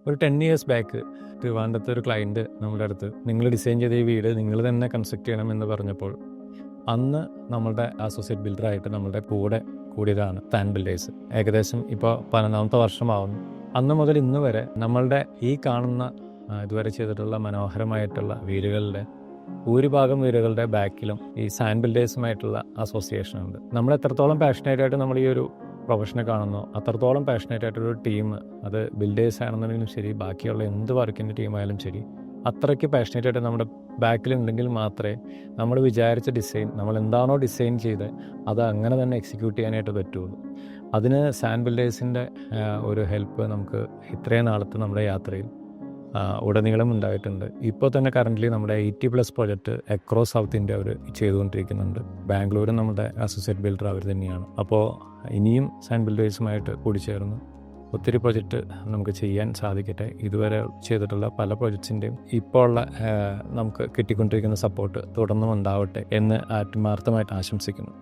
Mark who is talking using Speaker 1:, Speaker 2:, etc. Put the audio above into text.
Speaker 1: ഒരു 10 years back ട്രിവാൻഡ്രത്തെ ഒരു client നമ്മുടെ അടുത്ത് നിങ്ങൾ ഡിസൈൻ ചെയ്ത ഈ വീട് നിങ്ങൾ തന്നെ കൺസ്ട്രക്ട് ചെയ്യണം എന്ന് പറഞ്ഞപ്പോൾ അന്ന് നമ്മളുടെ അസോസിയേറ്റ് ബിൽഡറായിട്ട് നമ്മളുടെ കൂടെ കൂടിയതാണ് ഫാൻ ബിൽഡേഴ്സ്. ഏകദേശം ഇപ്പോൾ 11ാമത്തെ വർഷമാവുന്നു. അന്ന് മുതൽ ഇന്ന് വരെ നമ്മളുടെ ഈ കാണുന്ന ഇതുവരെ ചെയ്തിട്ടുള്ള മനോഹരമായിട്ടുള്ള വീടുകളുടെ ഭൂരിഭാഗം വീടുകളുടെ ബാക്കിലും ഈ സാൻ ബിൽഡേഴ്സുമായിട്ടുള്ള അസോസിയേഷൻ ഉണ്ട്. നമ്മൾ എത്രത്തോളം പാഷനേറ്റായിട്ട് നമ്മൾ ഈ ഒരു പ്രൊഫഷനെ കാണുന്നു, അത്രത്തോളം പാഷനേറ്റായിട്ടൊരു ടീം, അത് ബിൽഡേഴ്സ് ആണെന്നുണ്ടെങ്കിലും ശരി, ബാക്കിയുള്ള എന്ത് വർക്കിൻ്റെ ടീമായാലും ശരി, അത്രയ്ക്ക് പാഷനേറ്റായിട്ട് നമ്മുടെ ബാക്കിലുണ്ടെങ്കിൽ മാത്രമേ നമ്മൾ വിചാരിച്ച ഡിസൈൻ, നമ്മൾ എന്താണോ ഡിസൈൻ ചെയ്ത് അത് അങ്ങനെ തന്നെ എക്സിക്യൂട്ട് ചെയ്യാനായിട്ട് പറ്റുള്ളൂ. അതിന് സാൻ ബിൽഡേഴ്സിൻ്റെ ഒരു ഹെൽപ്പ് നമുക്ക് ഇത്രയും നാളത്തെ നമ്മുടെ യാത്രയിൽ ഉടനീളം ഉണ്ടായിട്ടുണ്ട്. ഇപ്പോൾ തന്നെ കറൻ്റ്ലി നമ്മുടെ 80+ പ്രോജക്റ്റ് അക്രോസ് സൗത്ത് ഇന്ത്യ അവർ ചെയ്തുകൊണ്ടിരിക്കുന്നുണ്ട്. ബാംഗ്ലൂരും നമ്മുടെ അസോസിയേറ്റ് ബിൽഡർ അവർ തന്നെയാണ്. അപ്പോൾ ഇനിയും സാൻ ബിൽഡേഴ്സുമായിട്ട് കൂടിച്ചേർന്ന് ഒത്തിരി പ്രൊജക്റ്റ് നമുക്ക് ചെയ്യാൻ സാധിക്കട്ടെ. ഇതുവരെ ചെയ്തിട്ടുള്ള പല പ്രൊജക്ട്സിൻ്റെയും ഇപ്പോൾ ഉള്ള നമുക്ക് കിട്ടിക്കൊണ്ടിരിക്കുന്ന സപ്പോർട്ട് തുടർന്നും ഉണ്ടാവട്ടെ എന്ന് ആത്മാർത്ഥമായിട്ട് ആശംസിക്കുന്നു.